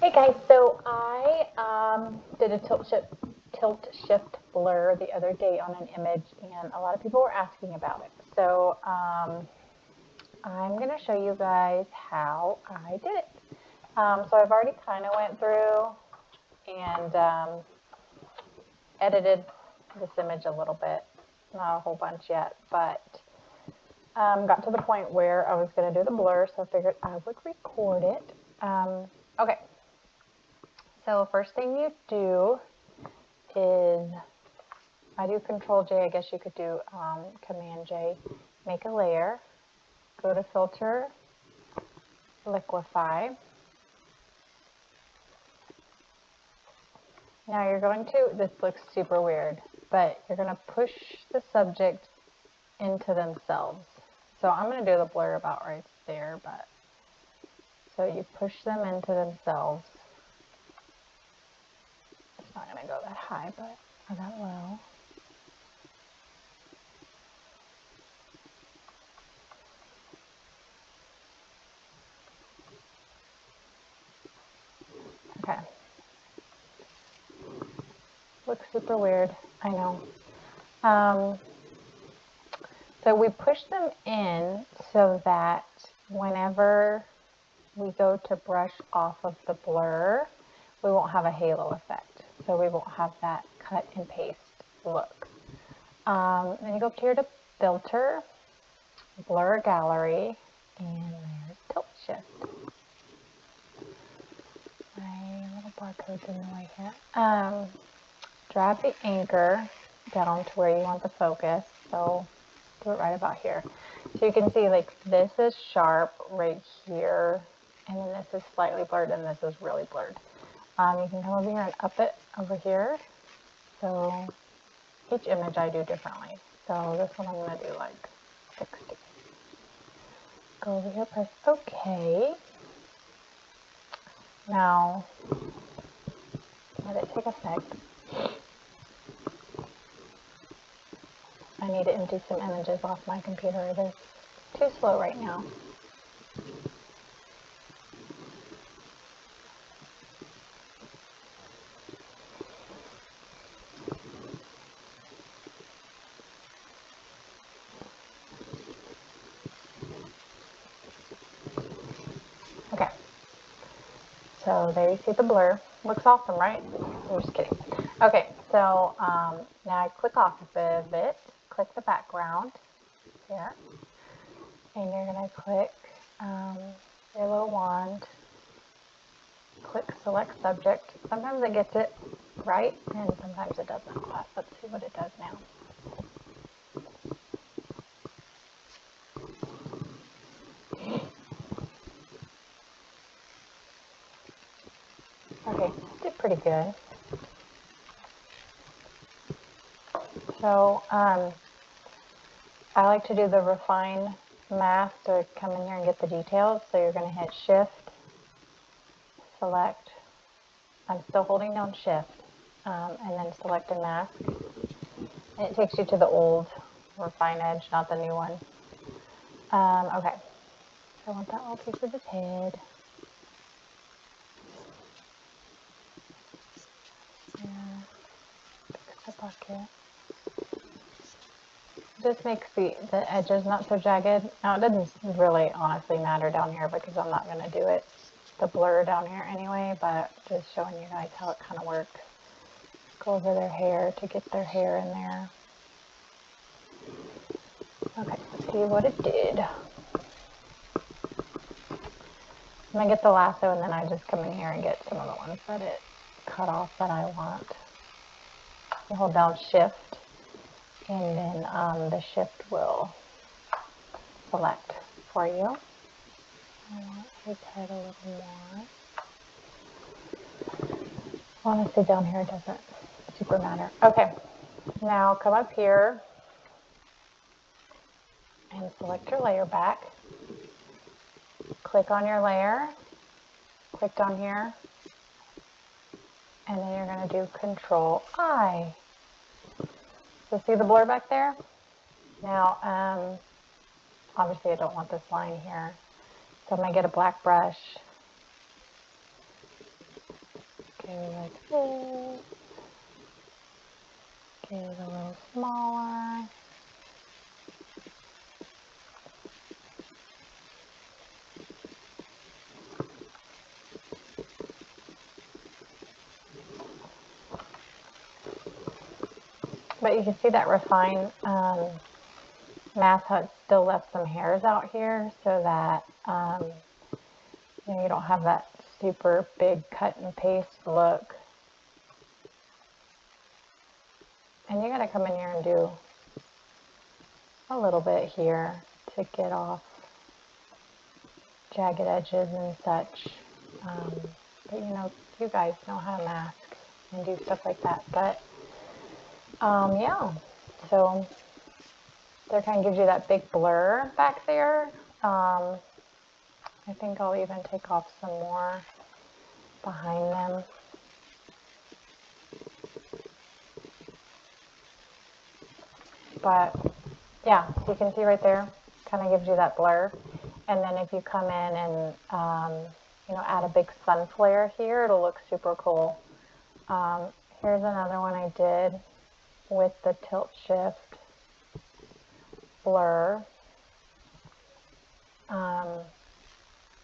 Hey guys, so I did a tilt shift blur the other day on an image, and a lot of people were asking about it. So I'm going to show you guys how I did it. So I've already kind of went through and edited this image a little bit, not a whole bunch yet, but got to the point where I was going to do the blur, so I figured I would record it. Okay. So first thing you do is, I do Control J, I guess you could do Command J, make a layer, go to Filter, Liquify. Now you're going to, this looks super weird, but you're going to push the subject into themselves. So I'm going to do the blur about right there, but so you push them into themselves. It's not going to go that high, but or that low. Okay. Looks super weird, I know. So we push them in so that whenever we go to brush off of the blur, we won't have a halo effect. So we won't have that cut and paste look. Then you go up here to Filter, Blur Gallery, and there's Tilt Shift. My little barcode's in the way here. Drag the anchor down to where you want the focus. So do it right about here. So you can see like this is sharp right here, and then this is slightly blurred, and this is really blurred. You can come over here and up it over here. So each image I do differently. So this one I'm going to do like 60. Go over here, press OK. Now, let it take effect. I need to empty some images off my computer. It is too slow right now. Okay. So there you see the blur. Looks awesome, right? I'm just kidding. Okay, so now I click off of it, click the background here, and you're going to click your little wand, click select subject. Sometimes it gets it right, and sometimes it doesn't, but let's see what it does now. Okay, did pretty good. So I like to do the refine mask to come in here and get the details. So you're going to hit Shift, select. I'm still holding down Shift, and then select a mask. And it takes you to the old refine edge, not the new one. Okay, so I want that little piece of his head. Fix the bucket. Just makes the edges not so jagged. Now it doesn't really honestly matter down here because I'm not going to do it, the blur down here anyway, but just showing you guys how it kind of works. Go over their hair to get their hair in there. Okay, let's see what it did. I'm going to get the lasso, and then I just come in here and get some of the ones that it cut off that I want. You hold down Shift, and then the Shift will select for you. I want his head a little more. Honestly, down here it doesn't super matter. Okay, now come up here and select your layer back. Click on your layer, click down here, and then you're going to do Control I. So see the blur back there? Now, obviously I don't want this line here, so I'm going to get a black brush Do like this. Get it a little smaller. But you can see that refined mask, how it still left some hairs out here so that you don't have that super big cut and paste look. And you gotta come in here and do a little bit here to get off jagged edges and such. But you guys know how to mask and do stuff like that. But yeah, so there kind of gives you that big blur back there. I think I'll even take off some more behind them. But yeah, so you can see right there, kind of gives you that blur. And then if you come in and add a big sun flare here, it'll look super cool. Here's another one I did with the tilt shift blur.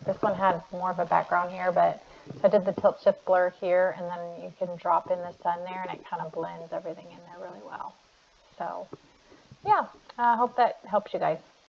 This one had more of a background here, but I did the tilt shift blur here, and then you can drop in the sun there, and it kind of blends everything in there really well. So yeah, I hope that helps you guys.